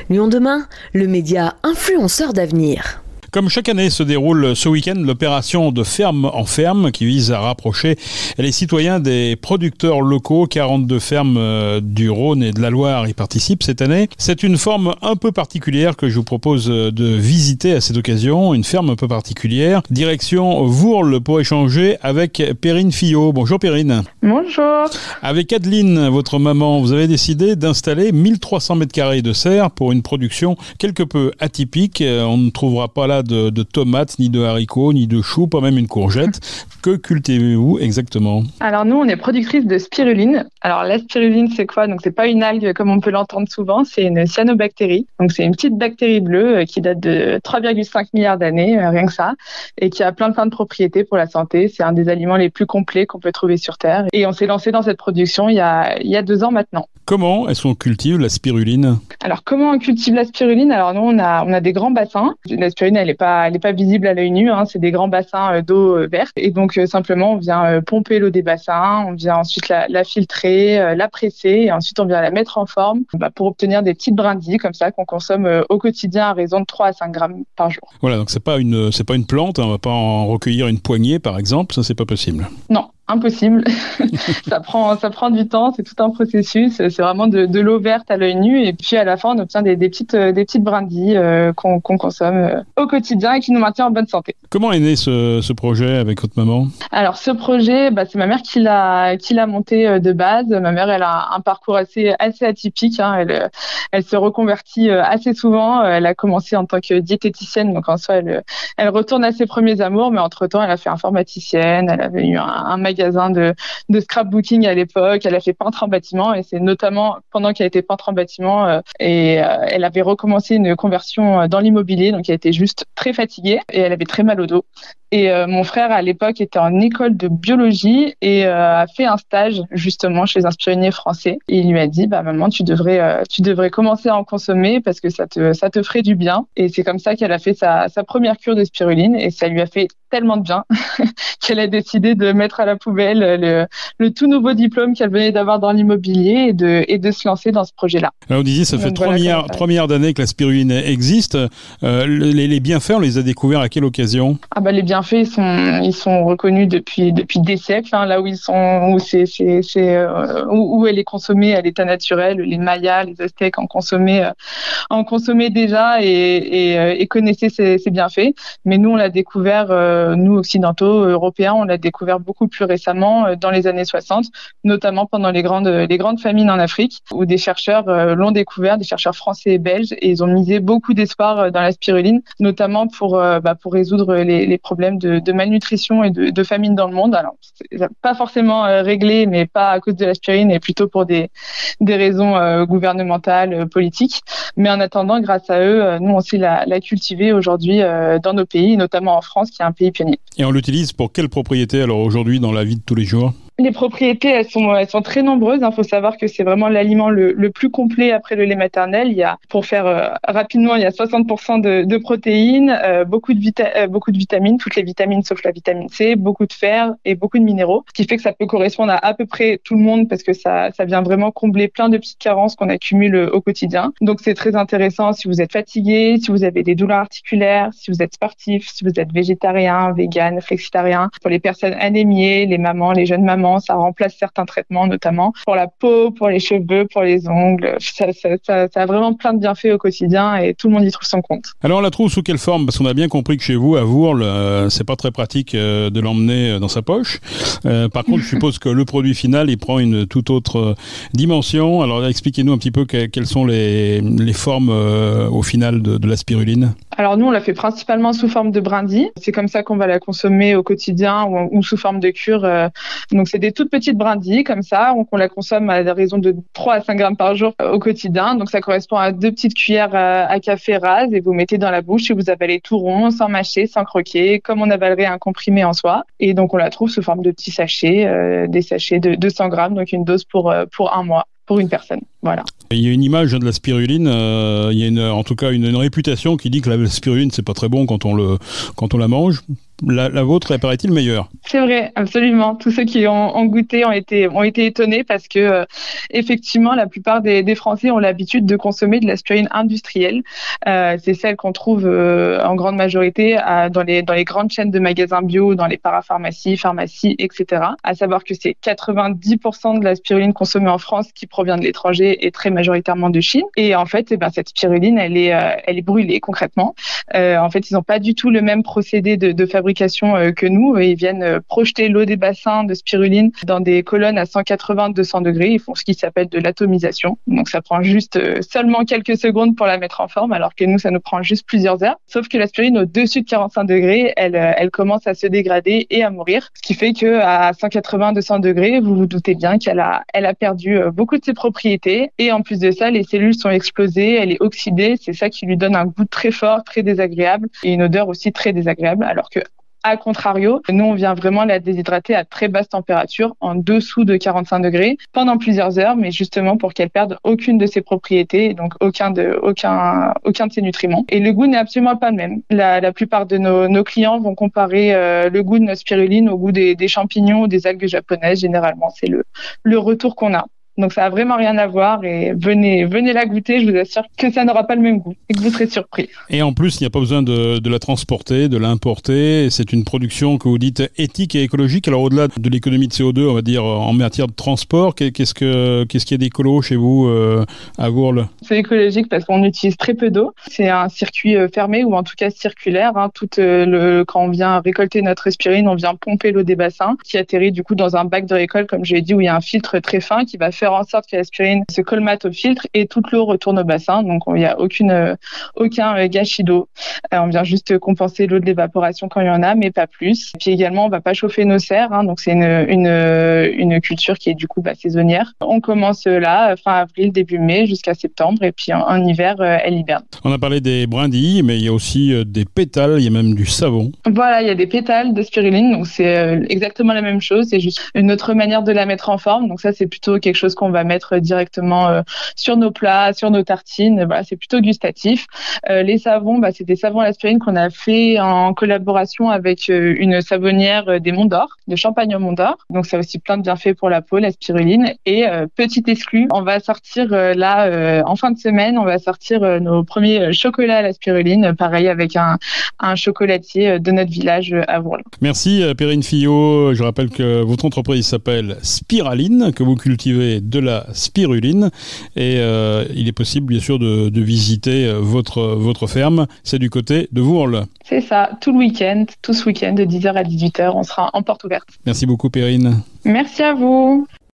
Lyon demain, le média influenceur d'avenir. Comme chaque année se déroule ce week-end l'opération de ferme en ferme qui vise à rapprocher les citoyens des producteurs locaux. 42 fermes du Rhône et de la Loire y participent cette année. C'est une forme un peu particulière que je vous propose de visiter à cette occasion. Une ferme un peu particulière. Direction Vourles pour échanger avec Perrine Fillot. Bonjour Perrine. Bonjour. Avec Adeline, votre maman, vous avez décidé d'installer 1300 m² de serre pour une production quelque peu atypique. On ne trouvera pas là de tomates, ni de haricots, ni de choux, pas même une courgette. Que cultivez-vous exactement? Alors nous, on est productrice de spiruline. Alors la spiruline, c'est quoi? Donc c'est pas une algue comme on peut l'entendre souvent, c'est une cyanobactérie. Donc c'est une petite bactérie bleue qui date de 3,5 milliards d'années, rien que ça, et qui a plein de propriétés pour la santé. C'est un des aliments les plus complets qu'on peut trouver sur Terre. Et on s'est lancé dans cette production il y a 2 ans maintenant. Comment est-ce qu'on cultive la spiruline? Alors comment on cultive la spiruline? Alors nous, on a des grands bassins. La spiruline, elle est pas visible à l'œil nu, hein. C'est des grands bassins d'eau verte. Et donc simplement, on vient pomper l'eau des bassins, on vient ensuite la filtrer, la presser, et ensuite on vient la mettre en forme pour obtenir des petites brindilles comme ça qu'on consomme au quotidien à raison de 3 à 5 grammes par jour. Voilà, donc c'est pas une plante, on va pas en recueillir une poignée par exemple, ça c'est pas possible. Non. Impossible. ça prend du temps, c'est tout un processus. C'est vraiment de l'eau verte à l'œil nu, et puis à la fin on obtient des petites brindilles qu'on consomme au quotidien et qui nous maintient en bonne santé. Comment est né ce projet avec votre maman? Alors ce projet, c'est ma mère qui l'a monté de base. Ma mère, elle a un parcours assez atypique, hein. Elle se reconvertit assez souvent. Elle a commencé en tant que diététicienne, donc en soi elle retourne à ses premiers amours, mais entre-temps elle a fait informaticienne, elle avait eu un magasin de scrapbooking à l'époque, elle a fait peintre en bâtiment, et c'est notamment pendant qu'elle était peintre en bâtiment elle avait recommencé une conversion dans l'immobilier, donc elle était juste très fatiguée et elle avait très mal au dos. Et mon frère, à l'époque, était en école de biologie et a fait un stage justement chez un spirulinier français. Et il lui a dit, maman, tu devrais commencer à en consommer parce que ça te ferait du bien. Et c'est comme ça qu'elle a fait sa première cure de spiruline, et ça lui a fait tellement de bien qu'elle a décidé de mettre à la poubelle le tout nouveau diplôme qu'elle venait d'avoir dans l'immobilier et de se lancer dans ce projet-là. Alors, vous disiez, ça fait 3 milliards d'années que la spiruline existe. Les bienfaits, on les a découverts à quelle occasion? Les bienfaits, ils sont reconnus depuis des siècles, hein, là où ils sont, où elle est consommée à l'état naturel. Les Mayas, les Aztèques en consommaient déjà et connaissaient ses bienfaits. Mais nous, on l'a découvert, nous occidentaux, européens, on l'a découvert beaucoup plus récemment, dans les années 60, notamment pendant les grandes famines en Afrique, où des chercheurs l'ont découvert, des chercheurs français et belges, et ils ont misé beaucoup d'espoir dans la spiruline, notamment pour résoudre les problèmes de malnutrition et de famine dans le monde. Alors, c'est pas forcément réglé, mais pas à cause de la spiruline, et plutôt pour des raisons gouvernementales, politiques. Mais en attendant, grâce à eux, nous on sait la cultiver aujourd'hui dans nos pays, notamment en France, qui est un pays pionnier. Et on l'utilise pour quelles propriétés alors aujourd'hui dans la vie de tous les jours? Les propriétés, elles sont très nombreuses. Il faut savoir que c'est vraiment l'aliment le plus complet après le lait maternel. Pour faire rapidement, il y a 60% de protéines, beaucoup de vitamines, toutes les vitamines sauf la vitamine C, beaucoup de fer et beaucoup de minéraux. Ce qui fait que ça peut correspondre à peu près tout le monde, parce que ça vient vraiment combler plein de petites carences qu'on accumule au quotidien. Donc c'est très intéressant si vous êtes fatigué, si vous avez des douleurs articulaires, si vous êtes sportif, si vous êtes végétarien, vegan, flexitarien. Pour les personnes anémiées, les mamans, les jeunes mamans, ça remplace certains traitements, notamment pour la peau, pour les cheveux, pour les ongles. Ça a vraiment plein de bienfaits au quotidien et tout le monde y trouve son compte. Alors on la trouve sous quelle forme? Parce qu'on a bien compris que chez vous, à Vourles, c'est pas très pratique de l'emmener dans sa poche. Par contre, je suppose que le produit final, il prend une toute autre dimension. Alors expliquez-nous un petit peu quelles sont les formes au final de la spiruline. Alors nous, on la fait principalement sous forme de brindilles. C'est comme ça qu'on va la consommer au quotidien, ou sous forme de cure. Donc c'est des toutes petites brindilles comme ça. Donc on la consomme à raison de 3 à 5 grammes par jour au quotidien. Donc ça correspond à 2 petites cuillères à café rases, et vous mettez dans la bouche et vous avalez tout rond, sans mâcher, sans croquer, comme on avalerait un comprimé en soi. Et donc on la trouve sous forme de petits sachets, des sachets de 200 grammes, donc une dose pour 1 mois. Pour une personne. Voilà. Il y a une image de la spiruline, il y a en tout cas une réputation qui dit que la spiruline c'est pas très bon quand on la mange. La vôtre, paraît-il, meilleure. C'est vrai, absolument. Tous ceux qui ont goûté ont été étonnés parce que effectivement, la plupart des Français ont l'habitude de consommer de la spiruline industrielle. C'est celle qu'on trouve en grande majorité dans les grandes chaînes de magasins bio, dans les parapharmacies, pharmacies, etc. À savoir que c'est 90% de la spiruline consommée en France qui provient de l'étranger et très majoritairement de Chine. Et en fait, cette spiruline, elle est brûlée concrètement. En fait, ils n'ont pas du tout le même procédé de fabrication que nous. Ils viennent projeter l'eau des bassins de spiruline dans des colonnes à 180-200 degrés. Ils font ce qui s'appelle de l'atomisation. Donc, ça prend juste seulement quelques secondes pour la mettre en forme, alors que nous, ça nous prend juste plusieurs heures. Sauf que la spiruline, au-dessus de 45 degrés, elle commence à se dégrader et à mourir. Ce qui fait que à 180-200 degrés, vous vous doutez bien qu'elle a perdu beaucoup de ses propriétés. Et en plus de ça, les cellules sont explosées, elle est oxydée. C'est ça qui lui donne un goût très fort, très désagréable et une odeur aussi très désagréable. Alors que à contrario, nous, on vient vraiment la déshydrater à très basse température, en dessous de 45 degrés, pendant plusieurs heures, mais justement pour qu'elle perde aucune de ses propriétés, et donc aucun de ses nutriments. Et le goût n'est absolument pas le même. La plupart de nos clients vont comparer le goût de notre spiruline au goût des champignons ou des algues japonaises. Généralement, c'est le retour qu'on a. Donc ça a vraiment rien à voir et venez la goûter, je vous assure que ça n'aura pas le même goût et que vous serez surpris. Et en plus, il n'y a pas besoin de la transporter, de l'importer. C'est une production que vous dites éthique et écologique. Alors au-delà de l'économie de CO2, on va dire en matière de transport, qu'est-ce qu'il y a d'écolo chez vous à Vourles? C'est écologique parce qu'on utilise très peu d'eau. C'est un circuit fermé ou en tout cas circulaire. Quand on vient récolter notre spiruline, on vient pomper l'eau des bassins qui atterrit du coup dans un bac de récolte, comme je l'ai dit, où il y a un filtre très fin qui va faire en sorte que la spiruline se colmate au filtre et toute l'eau retourne au bassin. Donc, il n'y a aucun gâchis d'eau. On vient juste compenser l'eau de l'évaporation quand il y en a, mais pas plus. Et puis également, on va pas chauffer nos serres. Donc, c'est une culture qui est du coup saisonnière. On commence là, fin avril, début mai, jusqu'à septembre. Et puis, en hiver, elle hiberne. On a parlé des brindilles, mais il y a aussi des pétales. Il y a même du savon. Voilà, il y a des pétales de spiruline. Donc, c'est exactement la même chose. C'est juste une autre manière de la mettre en forme. Donc, ça, c'est plutôt quelque chose qu'on va mettre directement sur nos plats, sur nos tartines. Voilà, c'est plutôt gustatif. Les savons, c'est des savons à l'aspirine qu'on a fait en collaboration avec une savonnière des Monts d'Or, de Champagne-Mont d'Or. Donc, ça a aussi plein de bienfaits pour la peau, la spiruline. Et petit exclu, on va sortir en fin de semaine, on va sortir nos premiers chocolats à la spiruline, pareil avec un chocolatier de notre village à Vourles. Merci Perrine Fillot. Je rappelle que votre entreprise s'appelle Spiraline, que vous cultivez de la spiruline et il est possible bien sûr de visiter votre ferme. C'est du côté de Vourles. C'est ça, tout ce week-end de 10h à 18h, on sera en porte ouverte. Merci beaucoup Perrine. Merci à vous.